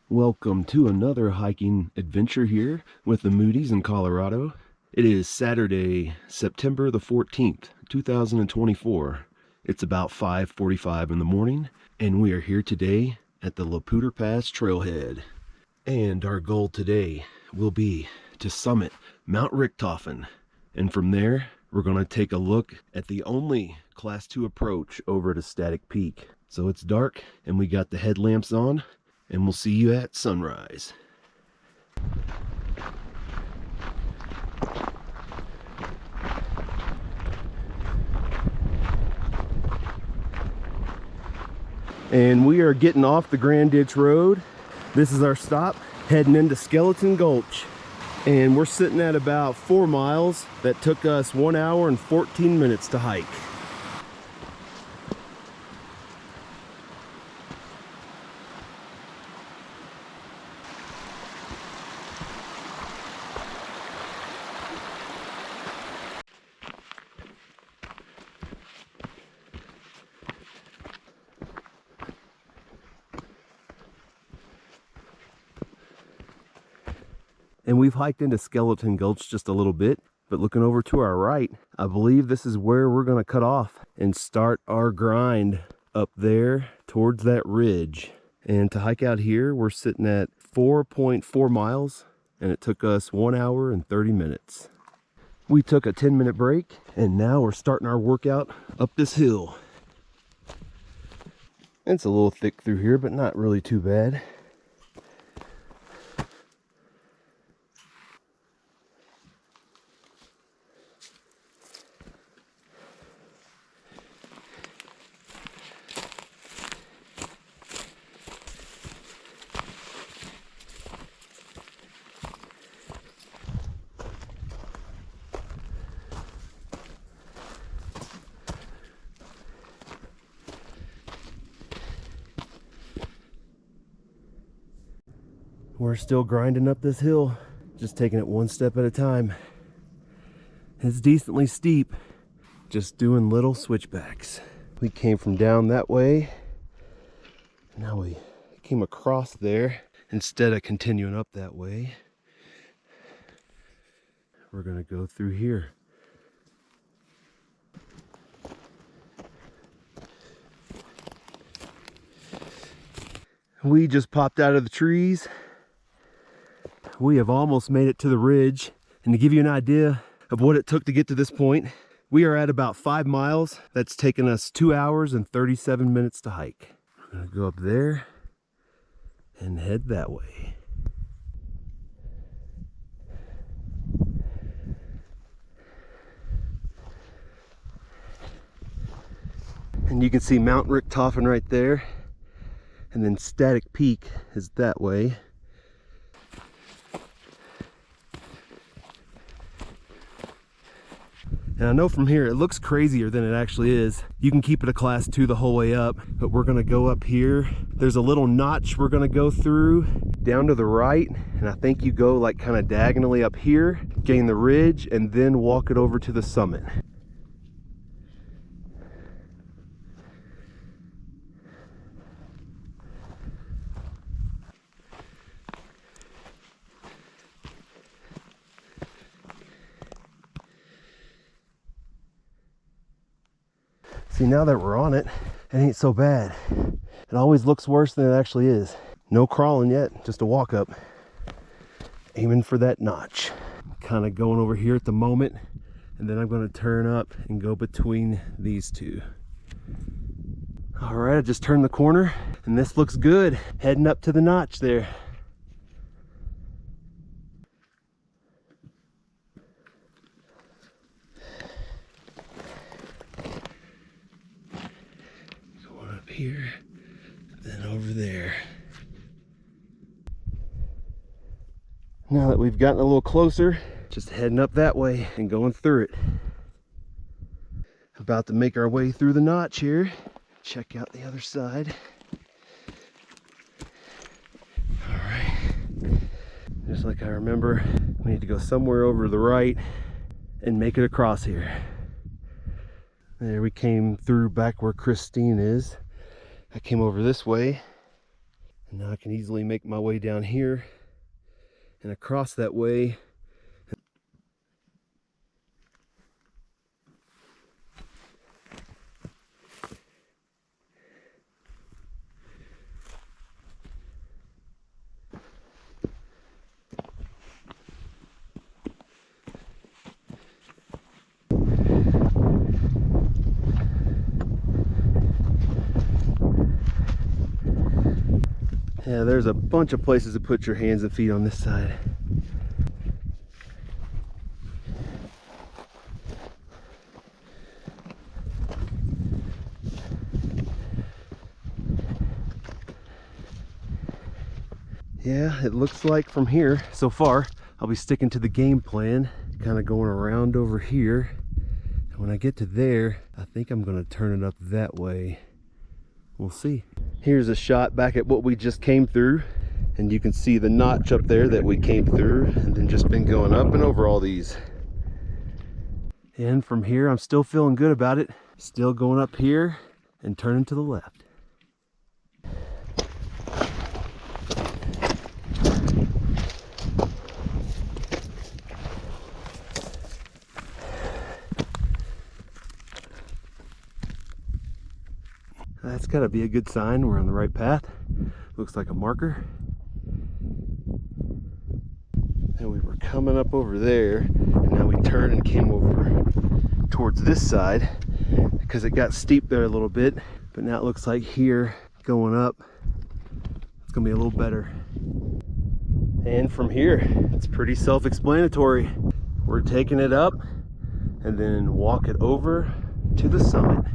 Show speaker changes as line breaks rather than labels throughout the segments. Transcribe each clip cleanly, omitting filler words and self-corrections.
Welcome to another hiking adventure here with the Moody's in Colorado. It is Saturday, September the 14th, 2024. It's about 5:45 in the morning, and we are here today at the Laputa Pass Trailhead. And our goal today will be to summit Mount Richthofen. And from there, we're going to take a look at the only Class 2 approach over to Static Peak. So it's dark, and we got the headlamps on, and we'll see you at sunrise. And we are getting off the Grand Ditch Road. This is our stop, heading into Skeleton Gulch. And we're sitting at about 4 miles. That took us 1 hour and 14 minutes to hike. And we've hiked into Skeleton Gulch just a little bit, but looking over to our right, I believe this is where we're going to cut off and start our grind up there towards that ridge. And to hike out here, we're sitting at 4.4 miles, and it took us 1 hour and 30 minutes. We took a 10-minute break, and now we're starting our workout up this hill. It's a little thick through here, but not really too bad. We're still grinding up this hill, just taking it one step at a time. It's decently steep, just doing little switchbacks. We came from down that way, now we came across there. Instead of continuing up that way, we're gonna go through here. We just popped out of the trees. We have almost made it to the ridge, and to give you an idea of what it took to get to this point, we are at about 5 miles. That's taken us 2 hours and 37 minutes to hike. We're gonna go up there and head that way. And you can see Mount Richthofen right there, and then Static Peak is that way. And I know from here it looks crazier than it actually is. You can keep it a Class 2 the whole way up, but we're gonna go up here. There's a little notch we're gonna go through down to the right, and I think you go like kind of diagonally up here, gain the ridge, and then walk it over to the summit. See, now that we're on it, it ain't so bad. It always looks worse than it actually is. No crawling yet, just a walk up. Aiming for that notch. Kind of going over here at the moment, and then I'm going to turn up and go between these two. All right, I just turned the corner, and this looks good. Heading up to the notch there. Here, then over there. Now that we've gotten a little closer, just heading up that way and going through it. About to make our way through the notch here. Check out the other side. All right. Just like I remember, we need to go somewhere over to the right and make it across here. There, we came through back where Christine is. I came over this way, And now I can easily make my way down here and across that way. Yeah, there's a bunch of places to put your hands and feet on this side. Yeah, it looks like from here, so far, I'll be sticking to the game plan, kind of going around over here. And when I get to there, I think I'm going to turn it up that way. We'll see. Here's a shot back at what we just came through. And you can see the notch up there that we came through, and then just been going up and over all these. And from here, I'm still feeling good about it. Still going up here and turning to the left. That's gotta be a good sign we're on the right path. Looks like a marker. And we were coming up over there, and now we turned and came over towards this side because it got steep there a little bit. But now it looks like here, going up, it's gonna be a little better. And from here, it's pretty self-explanatory. We're taking it up and then walk it over to the summit.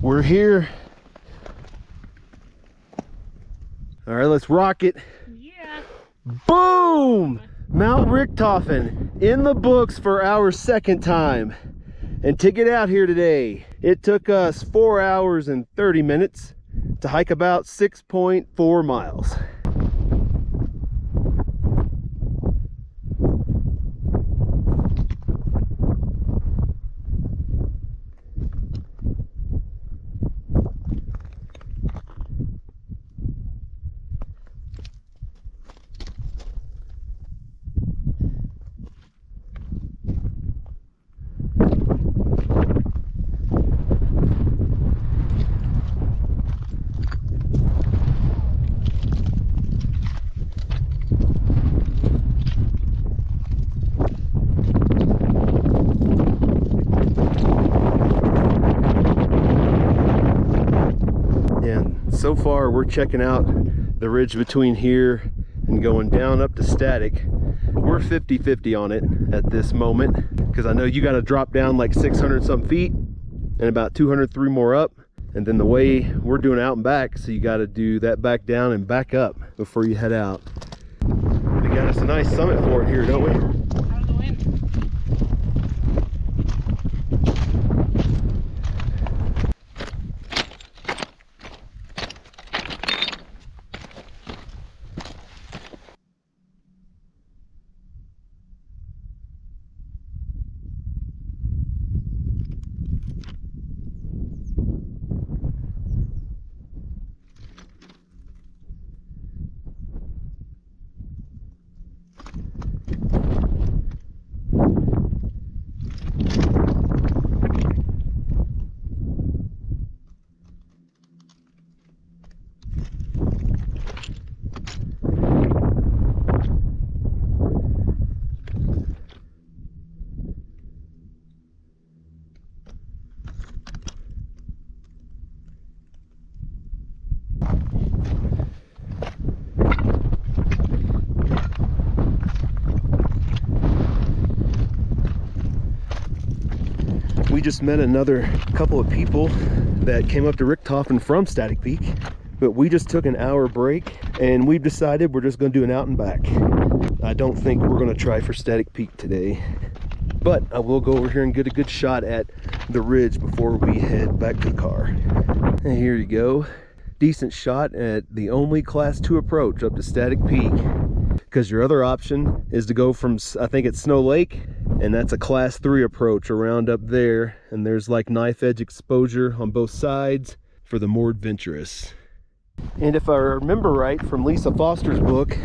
We're here. All right, let's rock it.
Yeah.
Boom! Mount Richthofen in the books for our second time. And to get out here today, it took us 4 hours and 30 minutes to hike about 6.4 miles. So far we're checking out the ridge between here and going down up to Static. We're 50-50 on it at this moment, because I know you got to drop down like 600 some feet and about 203 more up, and then the way we're doing out and back, so you got to do that back down and back up before you head out. We got us a nice summit for it here, don't we?
How's the wind?
just met another couple of people that came up to Richthofen from Static Peak, but we just took an hour break and we've decided we're just going to do an out and back. I don't think we're going to try for Static Peak today, but I will go over here and get a good shot at the ridge before we head back to the car. And here you go. Decent shot at the only class 2 approach up to Static Peak, because your other option is to go from, I think it's Snow Lake, and that's a class 3 approach around up there, and there's like knife edge exposure on both sides for the more adventurous. And if I remember right from Lisa Foster's book,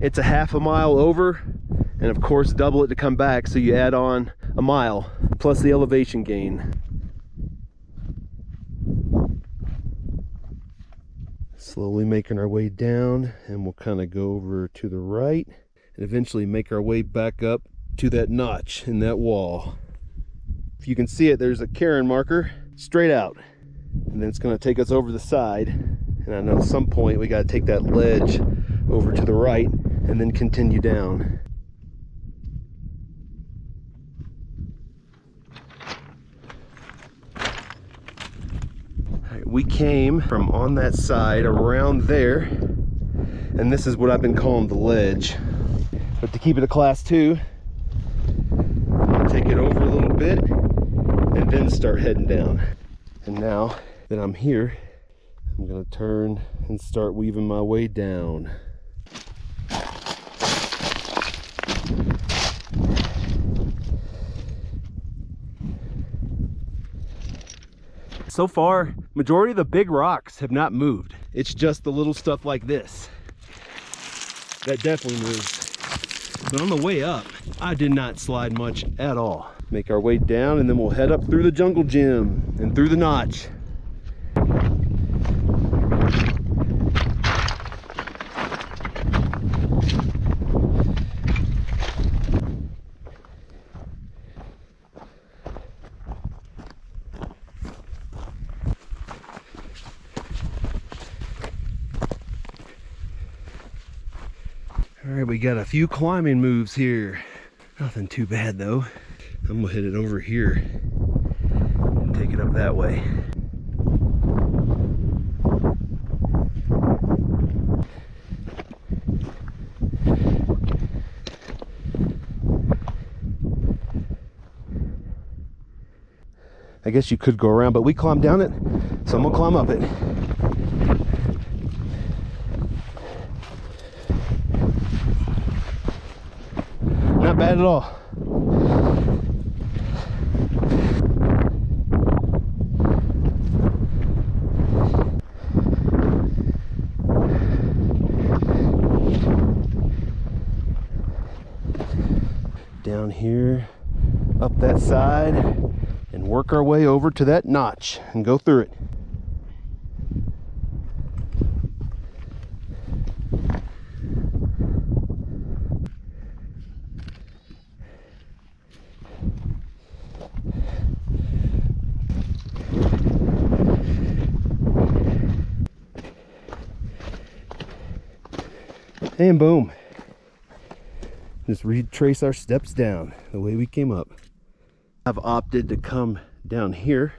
it's a half a mile over, and of course double it to come back, so you add on a mile plus the elevation gain. Slowly making our way down, and we'll kind of go over to the right and eventually make our way back up to that notch in that wall. If you can see it, there's a Karen marker straight out, and then it's going to take us over the side, and I know at some point we got to take that ledge over to the right and then continue down. We came from on that side around there, and this is what I've been calling the ledge. But to keep it a class 2, take it over a little bit and then start heading down. And now that I'm here, I'm going to turn and start weaving my way down. So far, majority of the big rocks have not moved. It's just the little stuff like this that definitely moves. But on the way up, I did not slide much at all. Make our way down, and then we'll head up through the jungle gym and through the notch. All right, we got a few climbing moves here. Nothing too bad though. I'm gonna hit it over here and take it up that way. I guess you could go around, but we climbed down it, so I'm gonna climb up it. Not bad at all. Down here, up that side, and work our way over to that notch and go through it. And boom. Just retrace our steps down the way we came up. I've opted to come down here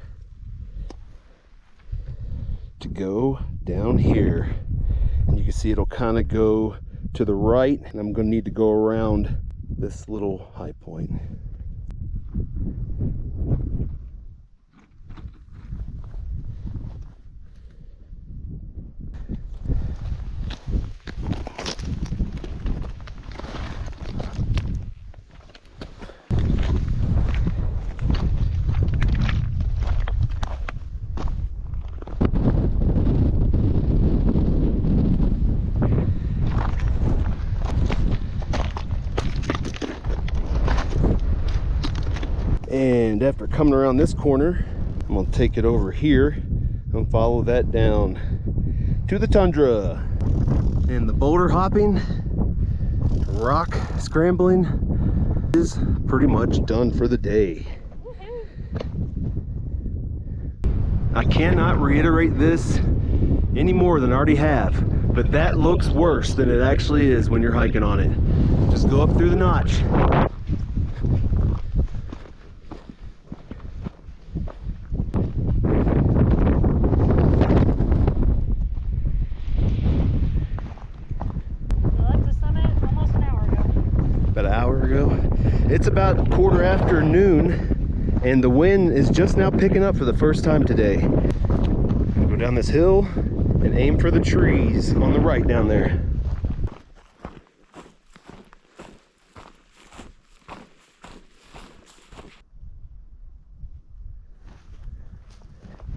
to go down here. And you can see it'll kind of go to the right, and I'm going to need to go around this little high point. And after coming around this corner, I'm going to take it over here and follow that down to the tundra. And the boulder hopping, rock scrambling is pretty much done for the day. I cannot reiterate this any more than I already have, but that looks worse than it actually is when you're hiking on it. Just go up through the notch. It's about quarter after noon, and the wind is just now picking up for the first time today. Go down this hill and aim for the trees on the right down there.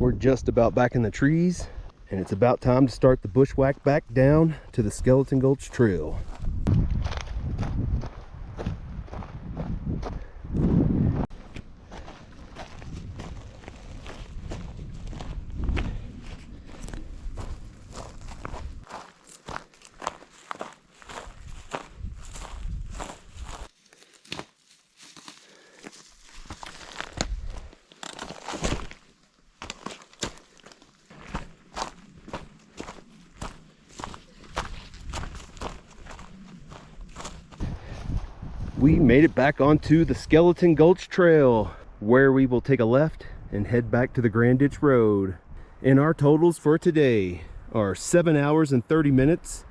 We're just about back in the trees, and it's about time to start the bushwhack back down to the Skeleton Gulch Trail. We made it back onto the Skeleton Gulch Trail, where we will take a left and head back to the Grand Ditch Road. And our totals for today are 7 hours and 30 minutes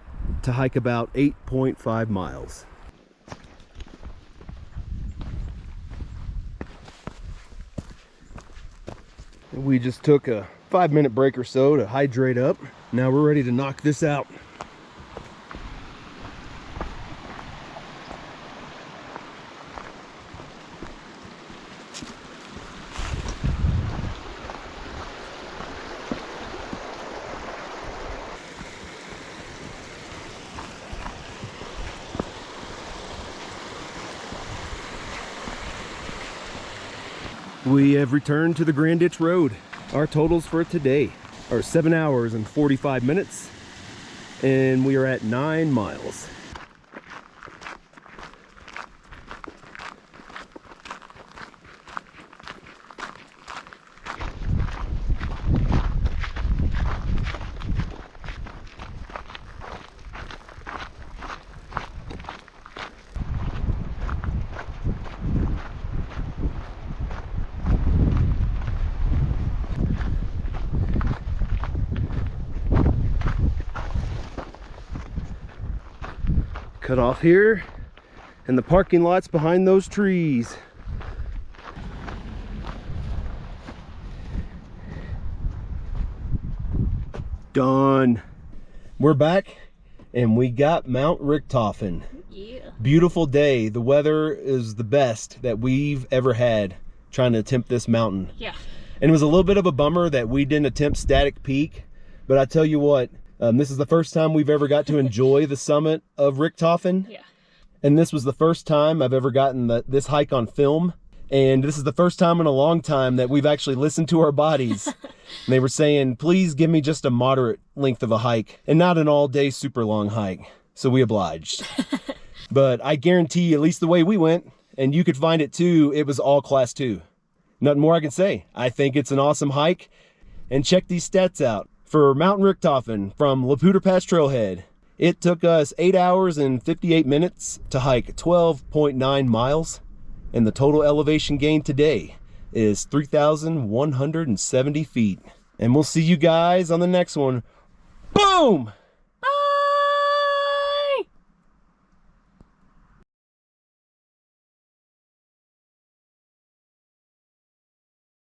to hike about 8.5 miles. We just took a 5-minute break or so to hydrate up. Now we're ready to knock this out. We have returned to the Grand Ditch Road. Our totals for today are 7 hours and 45 minutes, and we are at 9 miles. Cut off here, and the parking lot's behind those trees. Done. We're back, and we got Mount Richthofen. Yeah. Beautiful day. The weather is the best that we've ever had trying to attempt this mountain. Yeah. And it was a little bit of a bummer that we didn't attempt Static Peak, but I tell you what, this is the first time we've ever got to enjoy the summit of Richthofen. Yeah. And this was the first time I've ever gotten this hike on film. And this is the first time in a long time that we've actually listened to our bodies. And they were saying, please give me just a moderate length of a hike and not an all-day super long hike. So we obliged. But I guarantee, at least the way we went, and you could find it too, it was all class 2. Nothing more I can say. I think it's an awesome hike. And check these stats out. For Mount Richthofen from Laputa Pass Trailhead, it took us 8 hours and 58 minutes to hike 12.9 miles. And the total elevation gain today is 3,170 feet. And we'll see you guys on the next one. Boom!